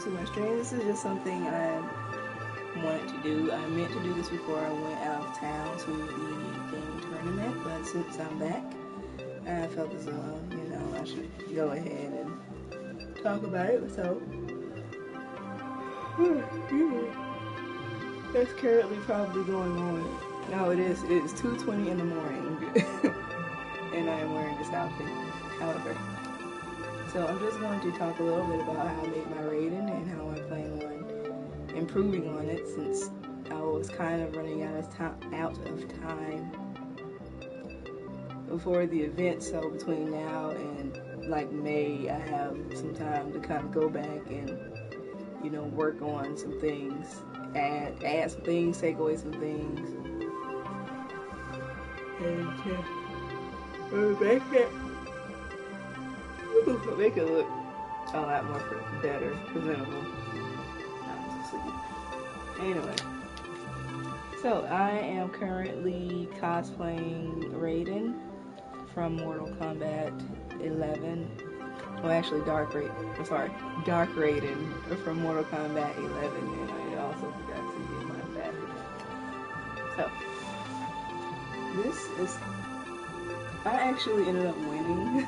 to my stream. This is just something I wanted to do. I meant to do this before I went out of town to the game tournament, but since I'm back, I felt as though, you know, I should go ahead and talk about it. So, that's currently probably going on. No, it is. It is 2:20 in the morning, and I am wearing this outfit. However, so I'm just going to talk a little bit about how I made my Raiden and how I plan on improving on it, since I was kind of running out of time before the event. So between now and like May, I have some time to kind of go back and, you know, work on some things, add some things, take away some things, and make it look a lot more better, presentable. Anyway, so I am currently cosplaying Raiden from Mortal Kombat 11. Well, actually, Dark Raiden from Mortal Kombat 11, and I also forgot to get my badge. So, I actually ended up winning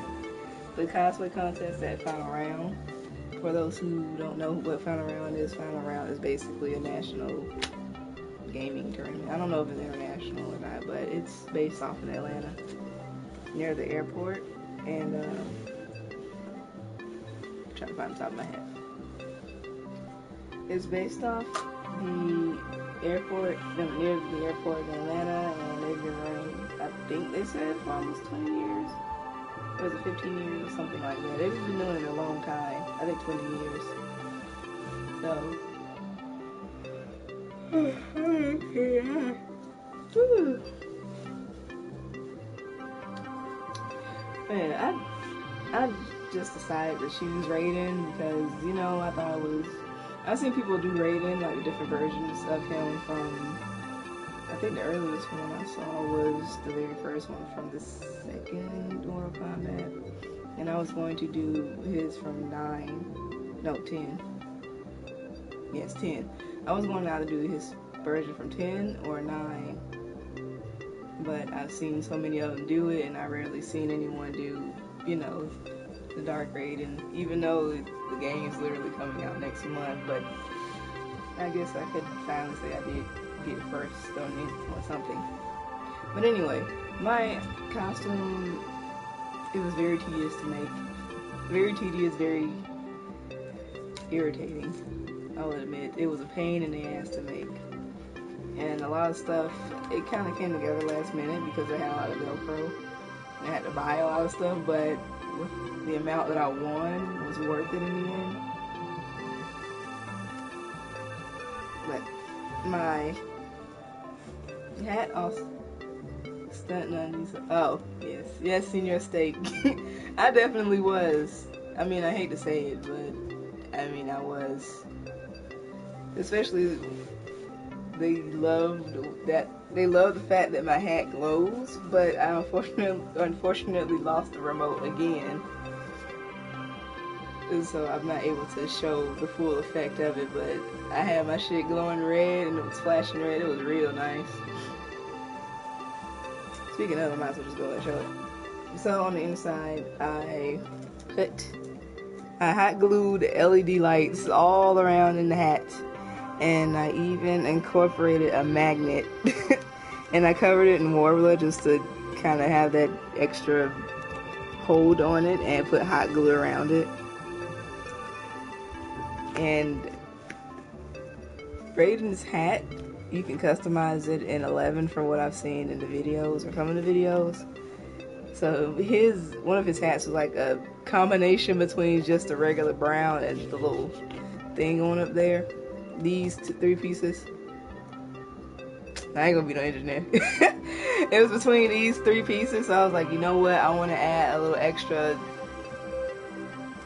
the cosplay contest at Final Round. For those who don't know what Final Round is basically a national gaming tournament. I don't know if it's international or not, but it's based off in Atlanta, near the airport, and I'm trying to find the top of my head. It's based off the airport, near the airport in Atlanta, and they've been running, I think they said, for almost 20 years. Or was it 15 years or something like that? They've been doing it a long time. I think 20 years. So, man, I just decided to choose Raiden because, you know, I've seen people do Raiden, like different versions of him from, I think the earliest one I saw was the very first one from the second Mortal Kombat, and I was going to do his from 10. Yes, 10. I was going to either do his version from 10 or 9, but I've seen so many of them do it, and I rarely seen anyone do, you know, the Dark Raiden, even though the game's literally coming out next month. But I guess I could finally say I did get first on it or something. But anyway, my costume, it was very tedious to make. Very tedious, very irritating, I'll admit. It was a pain in the ass to make. And a lot of stuff, it kind of came together last minute because I had a lot of Velcro. I had to buy a lot of stuff, but the amount that I won was worth it in the end. But my hat also stunt undies. Oh, yes, Senior Steak. I definitely was. I mean, I hate to say it, but I mean, I was. Especially, they loved the fact that my hat glows, but I unfortunately lost the remote again. And so I'm not able to show the full effect of it, but I had my shit glowing red and it was flashing red. It was real nice. Speaking of, I might as well just go ahead and show it. So on the inside, I hot glued LED lights all around in the hat, and I even incorporated a magnet and I covered it in Warbler just to kind of have that extra hold on it, and put hot glue around it. And Raiden's hat, you can customize it in 11 from what I've seen in the videos or some of the videos. So one of his hats was like a combination between just the regular brown and the little thing on up there. These three pieces. I ain't gonna be no engineer. It was between these three pieces, so I was like, you know what? I want to add a little extra.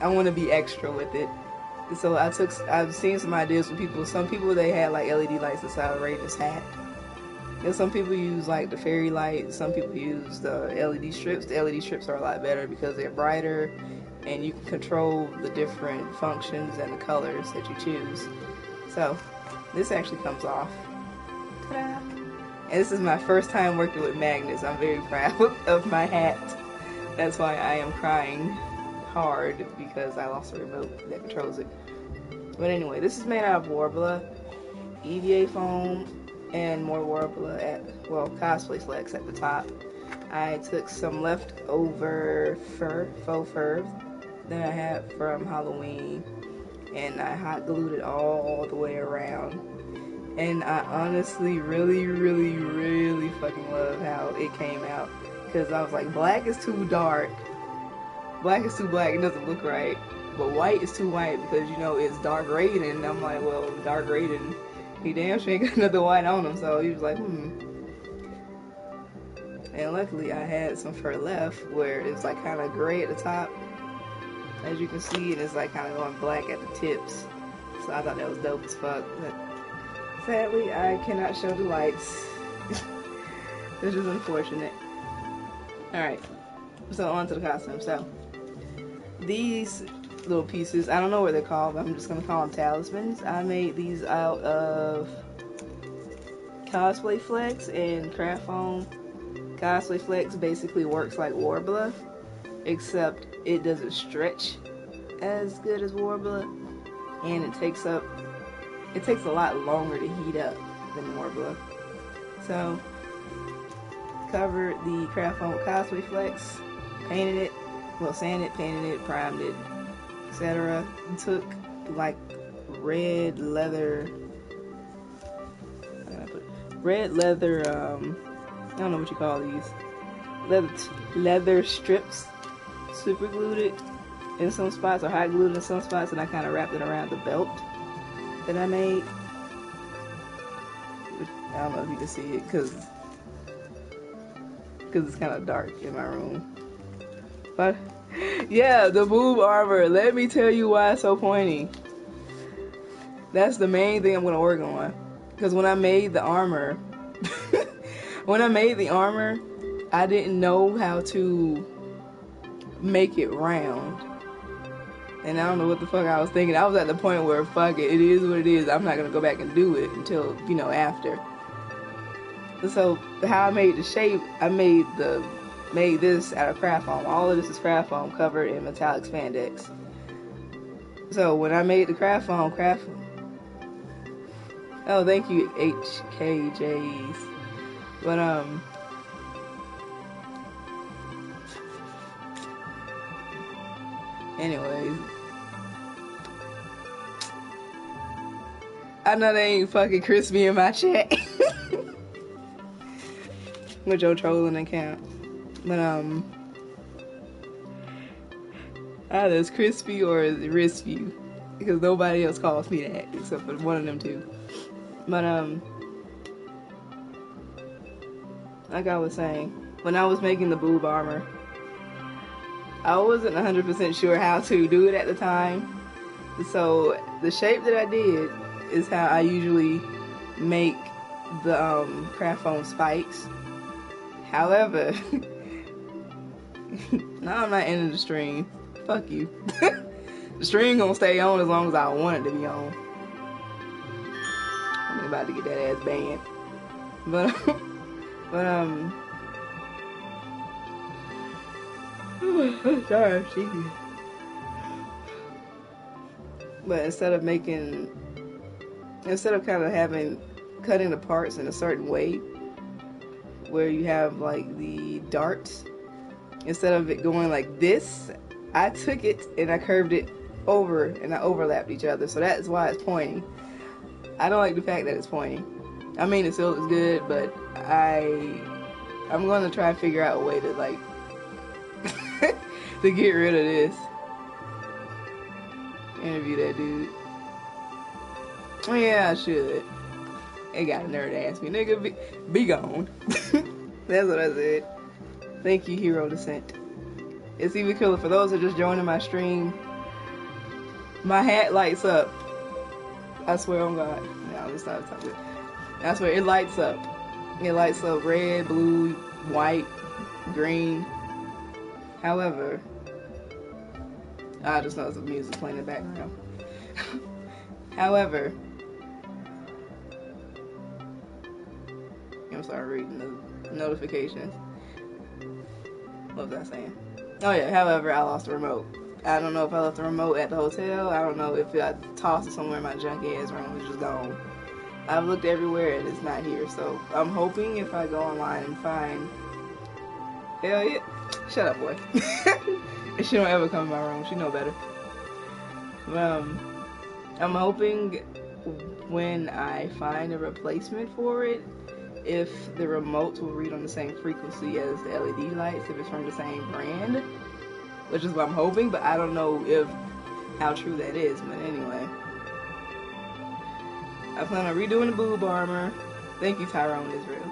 I want to be extra with it. So I've seen some ideas from people. Some people, they had like LED lights inside of Raiden's hat. And some people use like the fairy light. Some people use the LED strips. The LED strips are a lot better because they're brighter and you can control the different functions and the colors that you choose. So this actually comes off. Ta-da! And this is my first time working with magnets. I'm very proud of my hat. That's why I am crying hard, because I lost the remote that controls it. But anyway, this is made out of Warbler, EVA foam, and more Warbler at, well, Cosplay Flex at the top. I took some leftover faux fur that I had from Halloween, and I hot glued it all the way around. And I honestly really fucking love how it came out, because I was like, black is too dark, black is too black, it doesn't look right, but white is too white, because you know it's dark Raiden. And I'm like, well, dark Raiden, he damn sure ain't got another white on him. So he was like, And luckily I had some fur left where it's like kind of gray at the top, as you can see, and it's like kind of going black at the tips. So I thought that was dope as fuck. But sadly, I cannot show the lights, which is unfortunate. Alright, so on to the costume. So these little pieces, I don't know what they're called, but I'm just gonna call them talismans. I made these out of Cosplay Flex and craft foam. Cosplay Flex basically works like Warbler, except it doesn't stretch as good as Warbler, and it takes a lot longer to heat up than Warbler. So covered the craft foam with Cosplay Flex, painted it, well, sanded, painted it, primed it, etc. Took like red leather, I don't know what you call these, leather strips, super glued it in some spots, or hot glued it in some spots, and I kind of wrapped it around the belt that I made. I don't know if you can see it, because it's kind of dark in my room. But yeah, the boob armor, let me tell you why it's so pointy. That's the main thing I'm going to work on. Because when I made the armor, I didn't know how to make it round. And I don't know what the fuck I was thinking. I was at the point where, fuck it, it is what it is. I'm not going to go back and do it until, you know, after. So how I made the shape, I made this out of craft foam. All of this is craft foam covered in metallic spandex. So when I made the craft foam, oh, thank you, HKJs. But anyways, I know they ain't fucking crispy in my chat. With your trolling account. But either it's crispy or it's rispy, because nobody else calls me that except for one of them two. But like I was saying, when I was making the boob armor, I wasn't 100% sure how to do it at the time. So the shape that I did is how I usually make the craft foam spikes. However, now I'm not ending the stream. Fuck you. The stream gonna stay on as long as I want it to be on. I'm about to get that ass banned. But sorry, I'm shaky. But instead of kind of cutting the parts in a certain way, where you have like the darts, instead of it going like this, I took it and I curved it over and I overlapped each other. So that's why it's pointy. I don't like the fact that it's pointy. I mean, it still looks good, but I'm gonna try and figure out a way to like to get rid of this. Interview that dude. Oh yeah, I should. They got a nerd to ask me, nigga, be gone. That's what I said. Thank you, Hero Descent. It's even cooler for those that are just joining my stream. My hat lights up. I swear on God. No, it's not talking. I swear it lights up. It lights up red, blue, white, green. However, I just know some music playing in the background. However, I'm sorry, reading the notifications. What was I saying? Oh yeah, however, I lost the remote. I don't know if I left the remote at the hotel. I don't know if I tossed it somewhere in my junky ass room. It's just gone. I've looked everywhere and it's not here. So I'm hoping if I go online and find... Hell yeah. Shut up, boy. She don't ever come in my room. She know better. I'm hoping when I find a replacement for it, if the remote will read on the same frequency as the LED lights, if it's from the same brand, which is what I'm hoping, but I don't know how true that is. But anyway, I plan on redoing the boob armor. Thank you, Tyrone Israel.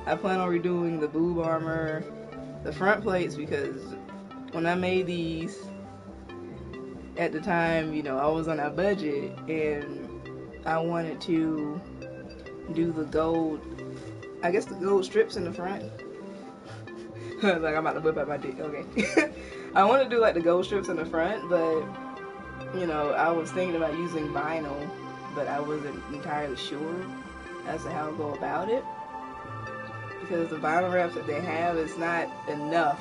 I plan on redoing the boob armor, the front plates, because when I made these at the time, you know, I was on a budget and I wanted to do the gold, I guess the gold strips in the front. Like I'm about to whip out my dick, okay. I want to do like the gold strips in the front, but you know, I was thinking about using vinyl, but I wasn't entirely sure as to how to go about it, because the vinyl wraps that they have is not enough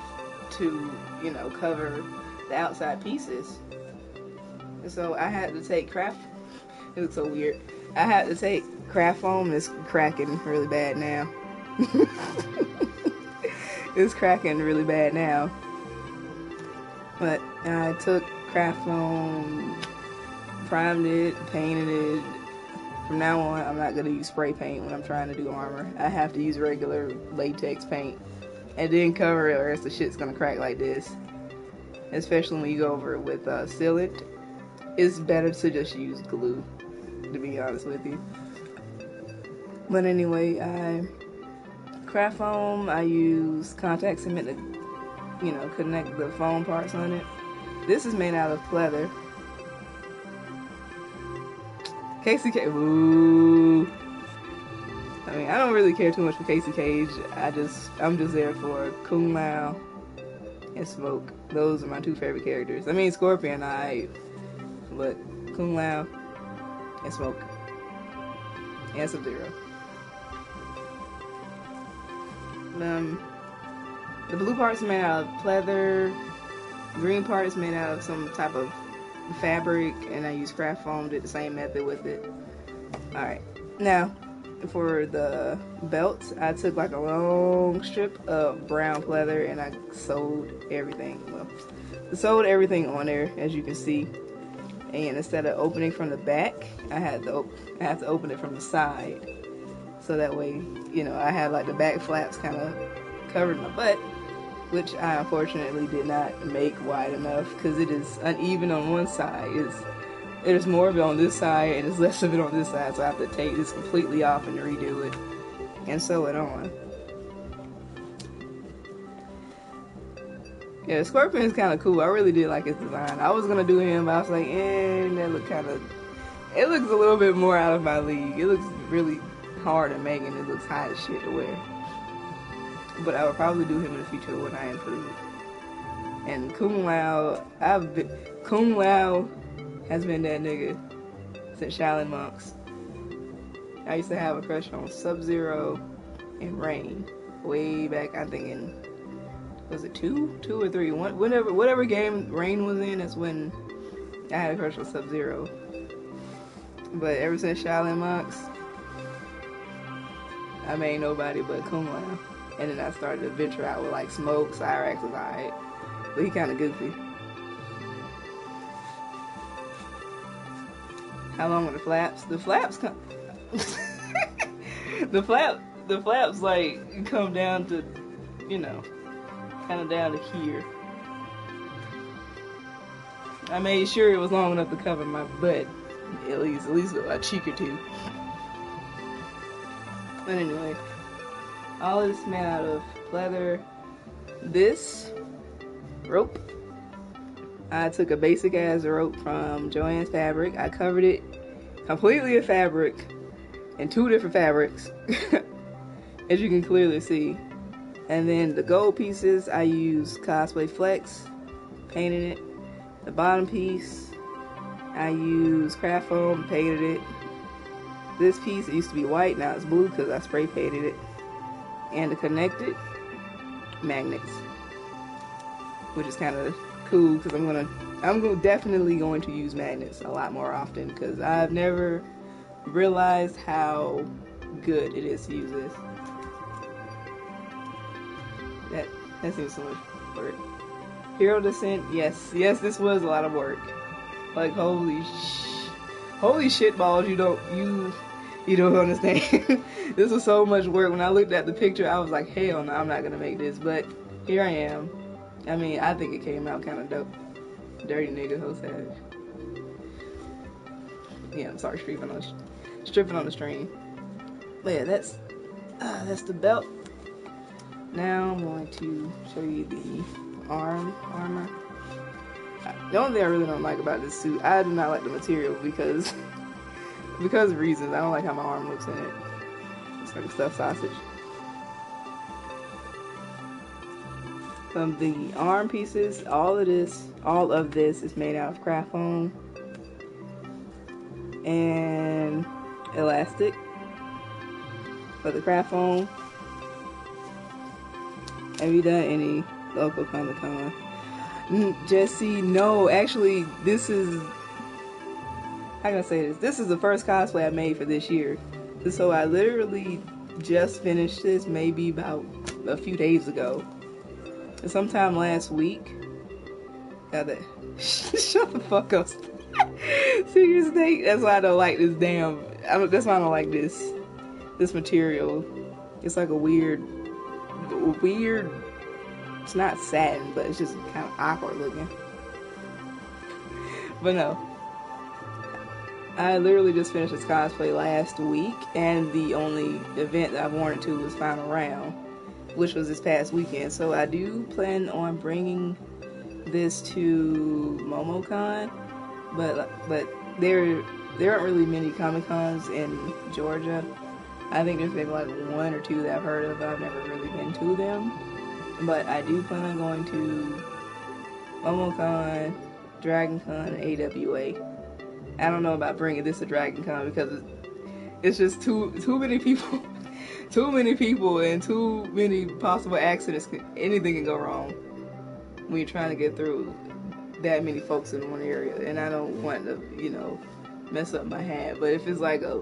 to, you know, cover the outside pieces. And so I had to take craft, it looks so weird, I had to take craft foam. It's cracking really bad now. It's cracking really bad now. But I took craft foam, primed it, painted it. From now on, I'm not going to use spray paint when I'm trying to do armor. I have to use regular latex paint and then cover it, or else the shit's going to crack like this. Especially when you go over it with sealant. It's better to just use glue, to be honest with you. But anyway, craft foam, I use contact cement to, you know, connect the foam parts on it. This is made out of pleather. Casey Cage, ooh. I mean, I don't really care too much for Casey Cage. I'm just there for Kung Lao and Smoke. Those are my two favorite characters. I mean, Scorpion, but Kung Lao and Smoke and Sub-Zero. The blue part's made out of pleather, green part is made out of some type of fabric, and I use craft foam, did the same method with it. Alright, now for the belt, I took like a long strip of brown pleather and I sewed everything. Well, I sewed everything on there, as you can see. And instead of opening from the back, I have to open it from the side. So that way, you know, I had like the back flaps kind of covered my butt, which I unfortunately did not make wide enough because it is uneven on one side. There's more of it on this side and there's less of it on this side, so I have to take this completely off and redo it and sew it on. Yeah, Scorpion is kind of cool. I really did like his design. I was gonna do him, but I was like, that look kind of. It looks a little bit more out of my league. It looks really hard to make, and it looks hot as shit to wear. But I would probably do him in the future when I improve. And Kung Lao, Kung Lao has been that nigga since Shaolin Monks. I used to have a crush on Sub-Zero and Rain way back. I'm thinking. Was it two or three? Whatever game Rain was in, that's when I had a crush on Sub-Zero. But ever since Shaolin Monks, I made nobody but Kung Lao. And then I started to venture out with like Smoke. Cyrax was alright, but he kind of goofy. How long are the flaps? The flaps come. the flaps like come down to, you know, kind of down to here. I made sure it was long enough to cover my butt, at least a cheek or two. But anyway, all this is made out of pleather. This rope, I took a basic ass rope from Joann's Fabric. I covered it completely in fabric, in two different fabrics, as you can clearly see. And then the gold pieces, I used Cosplay Flex, painted it. The bottom piece, I used craft foam, painted it. This piece, it used to be white, now it's blue because I spray painted it. And to connect it, magnets, which is kind of cool because I'm definitely going to use magnets a lot more often because I've never realized how good it is to use this. That seems so much work. Hero Descent, yes, this was a lot of work. Like holy shit balls, you don't understand. This was so much work. When I looked at the picture, I was like, hell no, I'm not gonna make this. But here I am. I mean, I think it came out kind of dope. Dirty nigga, so savage. Yeah, I'm sorry, stripping on the stream. But yeah, that's the belt. Now I'm going to show you the armor. The only thing I really don't like about this suit, I do not like the material because of reasons. I don't like how my arm looks in it. It's like a stuffed sausage. The arm pieces, all of this is made out of craft foam and elastic. For the craft foam, have you done any local Comic Con? Jesse, no, actually, this is, how can I say this? This is the first cosplay I made for this year. So I literally just finished this maybe about a few days ago. And sometime last week. Shut the fuck up. Seriously, that's why I don't like this that's why I don't like this material. It's like a weird, it's not satin, but it's just kind of awkward looking. But no, I literally just finished this cosplay last week, and the only event that I've worn it to was Final Round, which was this past weekend. So I do plan on bringing this to MomoCon, but there aren't really many Comic Cons in Georgia. I think there's maybe like one or two that I've heard of, but I've never really been to them. But I do plan on going to MomoCon, DragonCon, and AWA. I don't know about bringing this to DragonCon because it's just too many people, and too many possible accidents. Anything can go wrong when you're trying to get through that many folks in one area, and I don't want to, mess up my hat. But if it's like a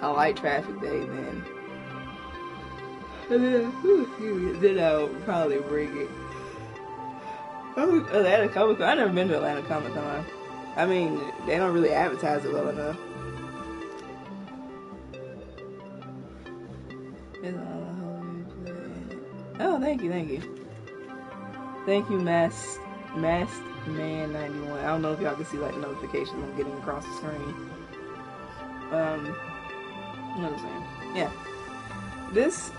light traffic day, then I'll probably bring it. Atlanta Comic Con. I've never been to Atlanta Comic Con. I mean, they don't really advertise it well enough. Oh, thank you. Thank you, Masked Man 91. I don't know if y'all can see like the notifications I'm getting across the screen. What was I saying? Yeah. These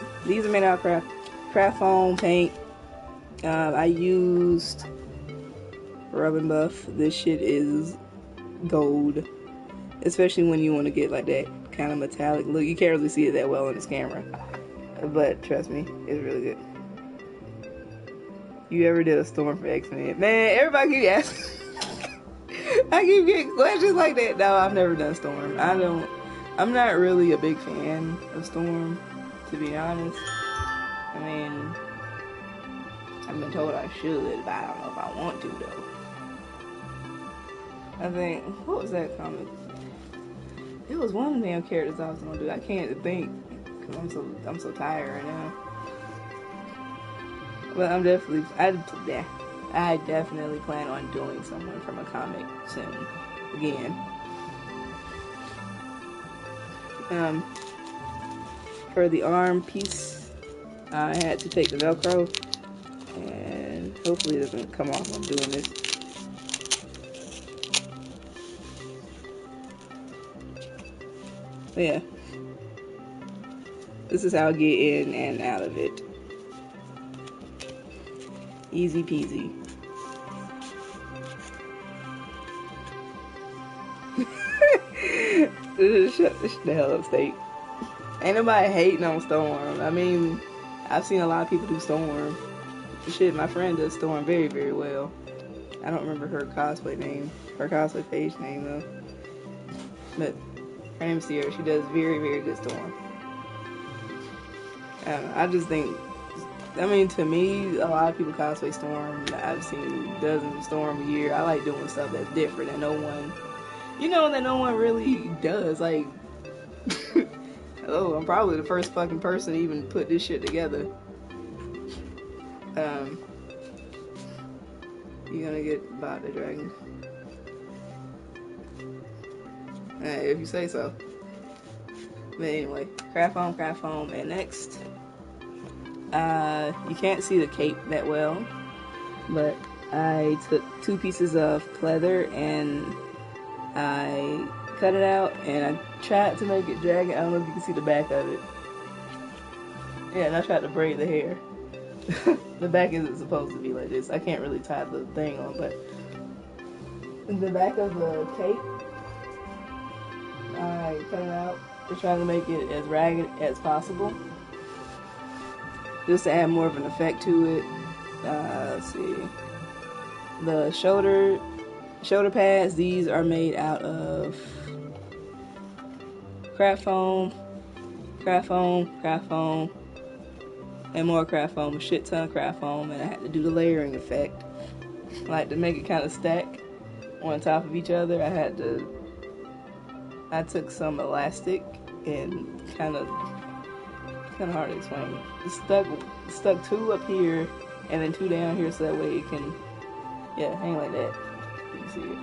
are made out of craft foam paint. I used Rub and Buff. This shit is gold, especially when you want to get like that kind of metallic look. You can't really see it that well on this camera, but trust me, it's really good. You ever did a Storm for X-Men? Man, everybody keep asking. I keep getting questions like that. No, I've never done Storm. I'm not really a big fan of Storm, to be honest. I mean, I've been told I should, but I don't know if I want to, though. I think, what was that comic? It was one of the damn characters I was gonna do. I can't think, because I'm so tired right now. But I definitely plan on doing someone from a comic soon, again. For the arm piece, I had to take the Velcro, and hopefully it doesn't come off when I'm doing this. But yeah, this is how I get in and out of it. Easy peasy. Shut the hell up, State. Ain't nobody hating on Storm. I mean, I've seen a lot of people do Storm. Shit, my friend does Storm very, very well. I don't remember her cosplay name, her cosplay page name though. But her name's Sierra. She does very, very good Storm. I don't know. I just think, I mean, to me, a lot of people cosplay Storm. I've seen dozens of Storm a year. I like doing stuff that's different that no one, that no one really does. Like, hello, I'm probably the first fucking person to even put this shit together. You're gonna get by the dragon. If you say so. But anyway, craft foam, and next, you can't see the cape that well, but I took 2 pieces of pleather and I cut it out and I tried to make it dragon. I don't know if you can see the back of it. Yeah, and I tried to braid the hair. The back isn't supposed to be like this. I can't really tie the thing on, but the back of the cape, I cut it out to try to make it as ragged as possible, just to add more of an effect to it. Let's see. The shoulder pads, these are made out of craft foam, and more craft foam, a shit ton of craft foam, and I had to do the layering effect. Like, to make it kind of stack on top of each other, I took some elastic and kind of hard to explain. It stuck 2 up here and then 2 down here, so that way it can, hang like that. You can see it.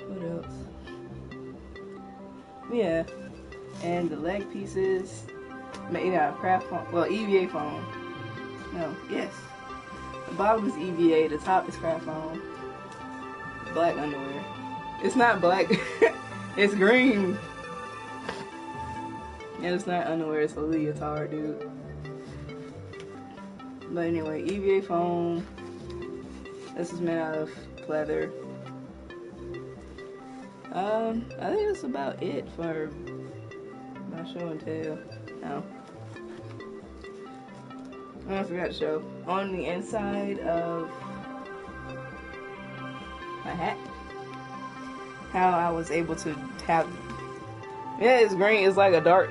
What else? Yeah, and the leg pieces made out of craft foam, well, EVA foam. No, yes. The bottom is EVA, the top is craft foam. Black underwear. It's not black, it's green. And it's not underwear, it's a leotard, dude. But anyway, EVA foam. This is made out of pleather. I think that's about it for my show and tell. No. I forgot to show. On the inside of my hat, how I was able to have, it's green, it's like a dark,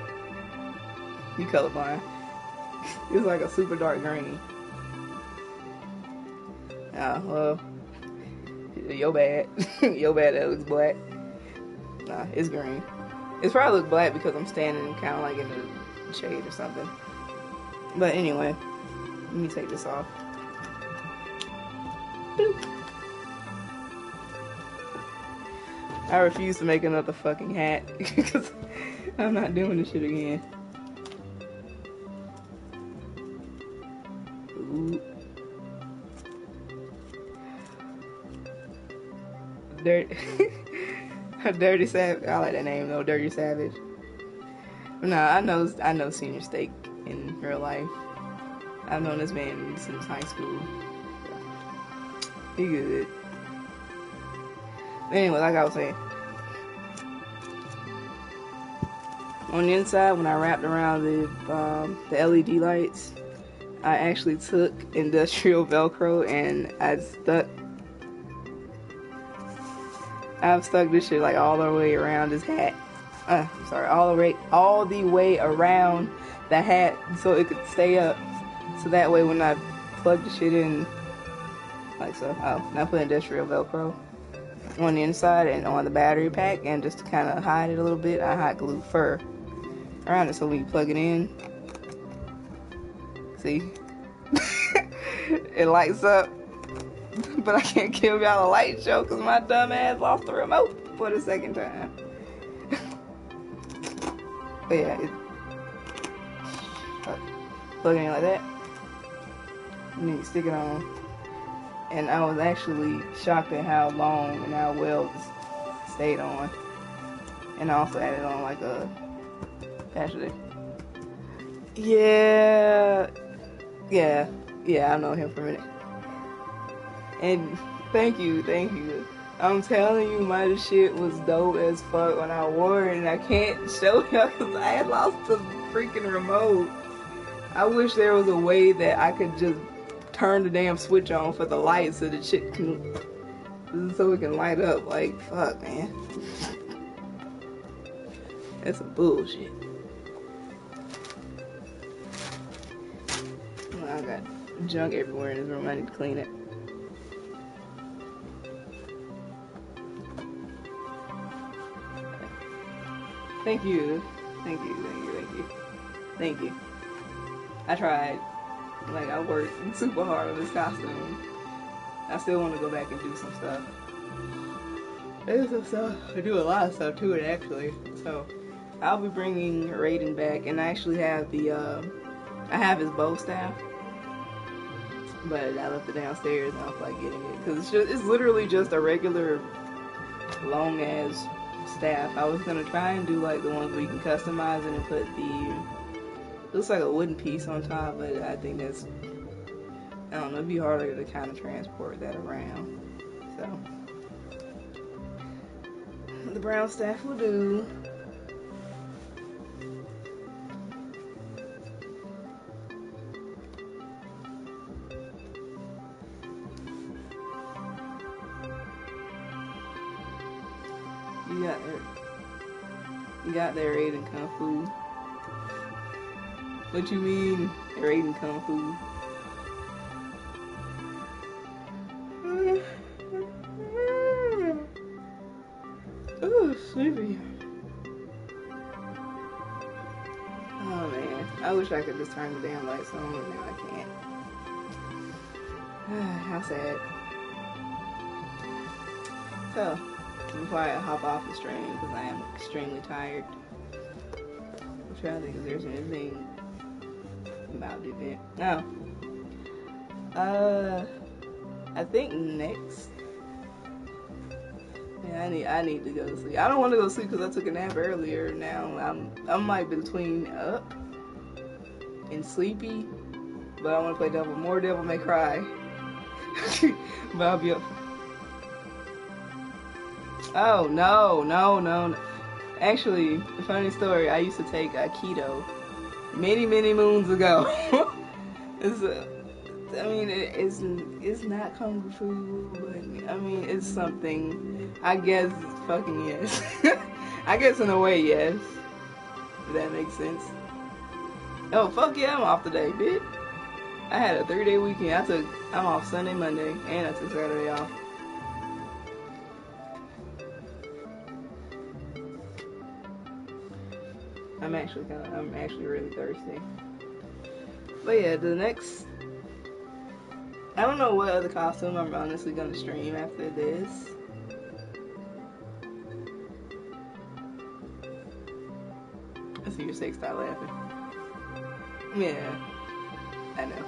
you colorblind, it's like a super dark green. Well, yo bad. Yo bad that looks black. Nah, it's green. It's probably look black because I'm standing kind of like in the shade or something. But anyway, let me take this off. Boop. I refuse to make another fucking hat because I'm not doing this shit again. Ooh. Dirty Savage. I like that name though, Dirty Savage. Nah, I know Senior Steak in real life. I've known this man since high school. He good. Anyway, like I was saying, on the inside, when I wrapped around the LED lights, I actually took industrial Velcro and I've stuck this shit like all the way around his hat. All the way around the hat so it could stay up. So that way when I plug the shit in, like so. And I put industrial Velcro on the inside and on the battery pack, and just to kind of hide it a little bit, I hot glue fur around it so when you plug it in, see, it lights up. But I can't give y'all a light show because my dumb ass lost the remote for the second time. But yeah, plug it in like that. And then you stick it on. And I was actually shocked at how long and how well it stayed on. And I also added on like a actually. Yeah, I know him for a minute. And thank you. I'm telling you, my shit was dope as fuck when I wore it, and I can't show y'all because I had lost the freaking remote. I wish there was a way that I could just turn the damn switch on for the light so the shit can, so it can light up. Like, fuck, man. That's some bullshit. I got junk everywhere in this room. I need to clean it. Thank you. Thank you. Thank you. Thank you. Thank you. I tried. Like, I worked super hard on this costume. I still want to go back and do some stuff. There's some stuff. I do a lot of stuff to it, actually. So, I'll be bringing Raiden back, and I actually have the, I have his bow staff. But I left it downstairs and I was like getting it. Because it's literally just a regular long ass staff. I was going to try and do like the ones where you can customize it and put the, looks like a wooden piece on top, but I think that's, I don't know, it'd be harder to kind of transport that around. So, the brown staff will do. You got there, Raiden Kung Fu. What you mean, Raiden Kung Fu? Ooh, sleepy. Oh man, I wish I could just turn the damn lights on, but now I can't. How sad. So, before I hop off the stream, because I am extremely tired, I'm trying to think if there's anything about the event. No. I think next. Yeah, I need to go to sleep. I don't want to go to sleep because I took a nap earlier. Now I'm like between up and sleepy, but I want to play more Devil May Cry. But I'll be up. Oh, no. Actually, the funny story, I used to take keto many moons ago. It's not kung fu, but I mean, it's something. I guess fucking yes. I guess in a way, yes. If that makes sense. Oh, fuck yeah, I'm off today, bitch. I had a 3-day weekend. I'm off Sunday, Monday, and I took Saturday off. I'm actually really thirsty. But yeah, the next, I don't know what other costume I'm honestly gonna stream after this. I see your six start laughing. Yeah, I know.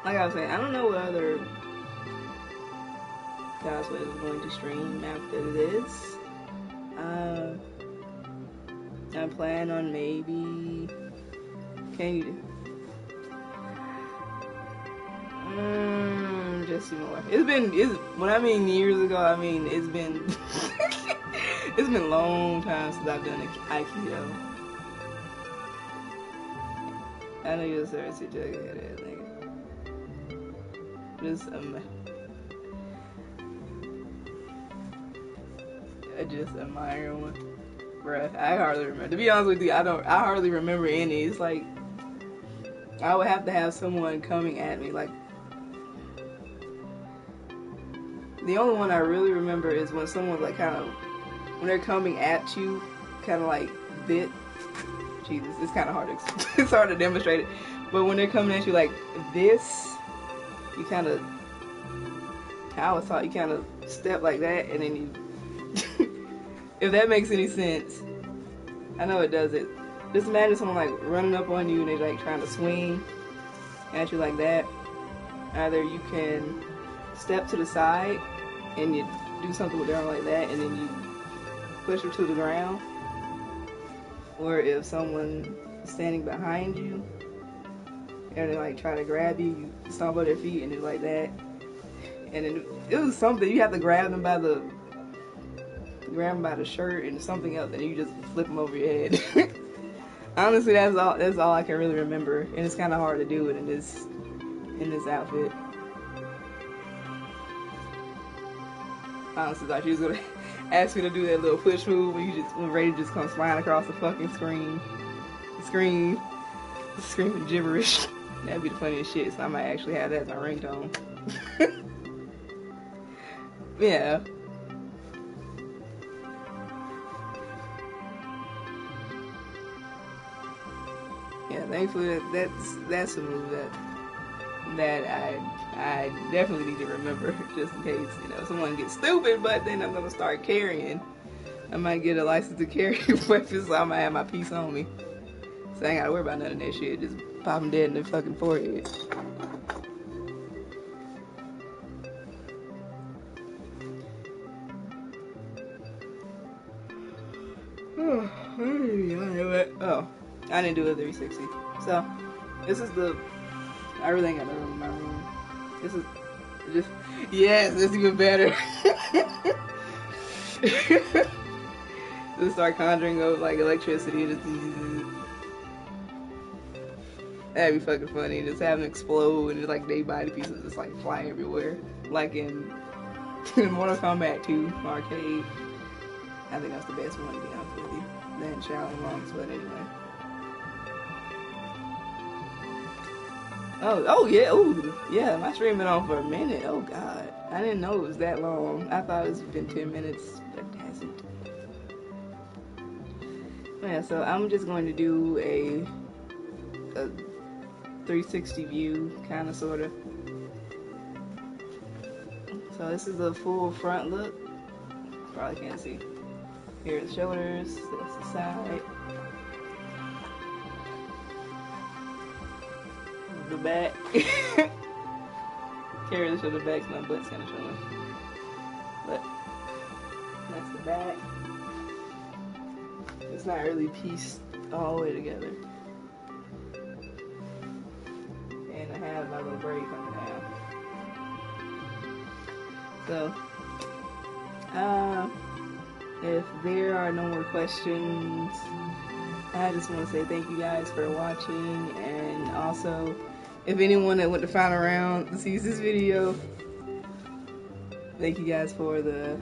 Like I was saying, I don't know what other cosplay is going to stream after this. I plan on maybe. Can you? Just some more. When I mean years ago, I mean it's been. It's been a long time since I've done Aikido. I know you're sorry to jug it, nigga. Just I just admire one. Bruh, I hardly remember. To be honest with you, I hardly remember any. It's like I would have to have someone coming at me. Like the only one I really remember is when someone's like when they're coming at you, kind of like this. Jesus, it's kind of hard to it's hard to demonstrate it. But when they're coming at you like this, you kind of, I always thought you kind of step like that, and then you. If that makes any sense. I know it doesn't. Just imagine someone like running up on you and they're like trying to swing at you like that. Either you can step to the side and you do something with their arm like that and then you push them to the ground. Or if someone is standing behind you and they like try to grab you, you stomp on their feet and do like that. And then it was something, you have to grab them by the grab them by the shirt and something else, and you just flip them over your head. Honestly, that's all I can really remember, and it's kind of hard to do it in this outfit. Honestly, thought she was gonna ask me to do that little push move when Raiden just comes flying across the fucking screen, screaming gibberish. That'd be the funniest shit. So I might actually have that as my ringtone. Yeah. Yeah, thankfully that's a move that I definitely need to remember, just in case, you know, someone gets stupid, but then I'm gonna start carrying. I might get a license to carry weapons, so I might have my piece on me. So I ain't gotta worry about none of that shit. Just pop them dead in the fucking forehead. Oh, I didn't do a 360. So, this is I really ain't got no room in my room. This is just, yes, it's even better. Just start conjuring of like electricity. That'd be fucking funny. Just have them explode and just like they body pieces just like fly everywhere. Like in Mortal Kombat 2 arcade. I think that's the best one, to be honest with you. Then Shaolin Monks, but anyway. Oh yeah, ooh, yeah, my stream been on for a minute. Oh god, I didn't know it was that long. I thought it's been 10 minutes, but it hasn't. Yeah, so I'm just going to do a 360 view, kind of, sort of. So this is the full front look. Probably can't see. Here are the shoulders, that's the side. The back. Carry the shoulder back, so my butt's kind of showing. But that's the back. It's not really pieced all the way together. And I have my little braid coming out. So, if there are no more questions, I just want to say thank you guys for watching, and also, if anyone that went to final round sees this video, thank you guys for the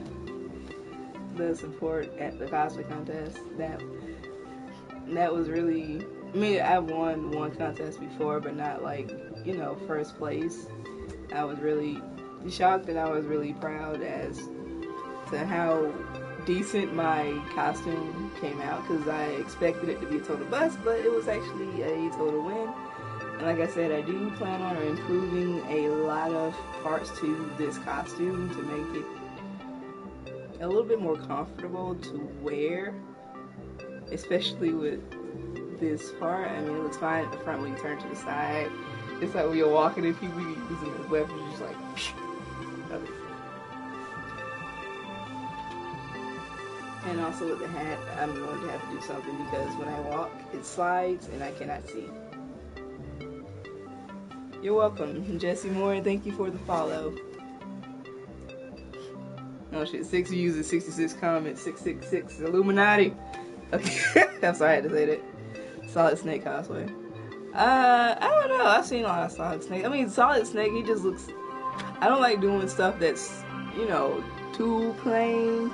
support at the cosplay contest. That was really, I mean, I've won one contest before, but not like, you know, first place. I was really shocked, and I was really proud as to how decent my costume came out, because I expected it to be a total bust, but it was actually a total win. And like I said, I do plan on improving a lot of parts to this costume to make it a little bit more comfortable to wear, especially with this part. I mean, it looks fine at the front when you turn to the side. It's like when you're walking and people using this weapon, you're just like, okay. And also with the hat, I'm going to have to do something, because when I walk, it slides and I cannot see. You're welcome, Jesse Moore, and thank you for the follow. Oh shit, 6 views and 66 comments, 666, Illuminati. Okay, I'm sorry I had to say that. Solid Snake cosplay. I don't know, I've seen a lot of Solid Snake. I mean, Solid Snake, he just looks, I don't like doing stuff that's, you know, too plain.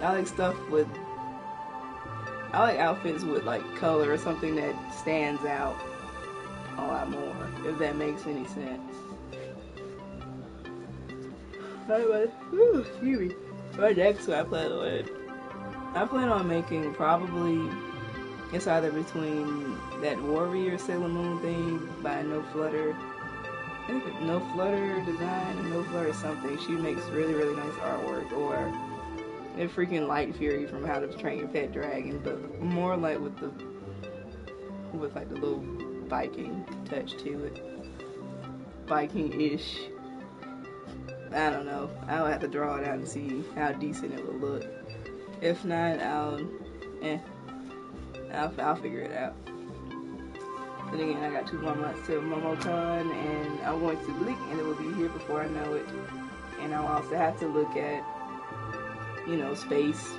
I like stuff with, I like outfits with like color or something that stands out a lot more, if that makes any sense. Alright, excuse me. Right, next I plan on making, probably, it's either between that Warrior Sailor Moon thing by No Flutter. I think it's No Flutter Design or No Flutter something. She makes really, really nice artwork. Or a freaking Light Fury from How to Train Your Pet Dragon, but more like with like the little Viking touch to it. Viking-ish. I don't know. I'll have to draw it out and see how decent it will look. If not, I'll figure it out. But again, I got 2 more months till MomoCon, and I'm going to blink, and it will be here before I know it. And I'll also have to look at you know, space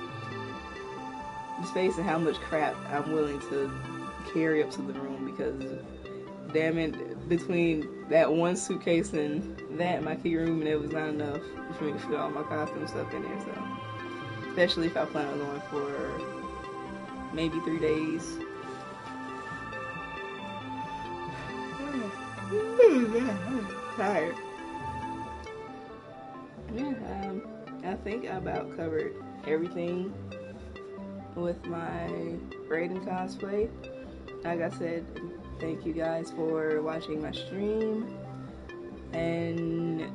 and how much crap I'm willing to carry up to the room, because damn it, between that one suitcase and that, my key room, and it was not enough for me to fit all my costume stuff in there. So, especially if I plan on going for maybe 3 days. I'm tired. Yeah, I think I about covered everything with my Raiden cosplay. Like I said, thank you guys for watching my stream, and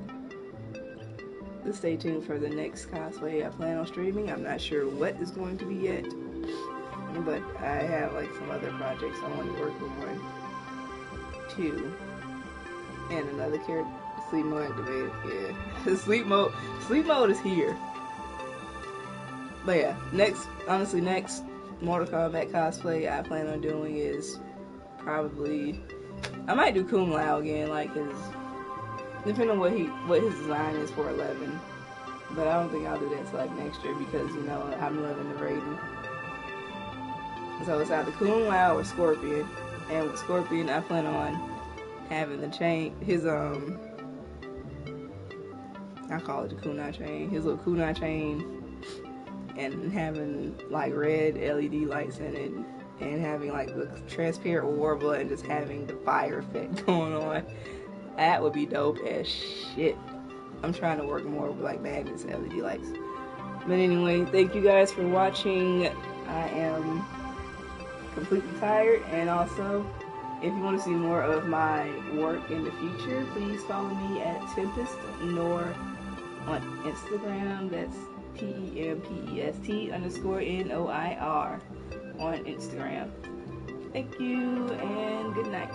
stay tuned for the next cosplay I plan on streaming. I'm not sure what is going to be yet, but I have like some other projects I want to work on too, and another character. Sleep mode activated. Yeah, sleep mode is here. But yeah, next Mortal Kombat cosplay I plan on doing is probably, I might do Kung Lao again, like depending on what his design is for 11. But I don't think I'll do that till like next year, because you know I'm loving the Raiden. So it's either Kung Lao or Scorpion, and with Scorpion I plan on having the chain, his I call it the kunai chain, his little kunai chain, and having like red LED lights in it, and having like the transparent warbler, and just having the fire effect going on. That would be dope as shit. I'm trying to work more with like magnets and LED lights. But anyway, thank you guys for watching. I am completely tired, and also, if you want to see more of my work in the future, please follow me at Tempest Nor on Instagram. That's TEMPEST_NOIR on Instagram. Thank you, and good night.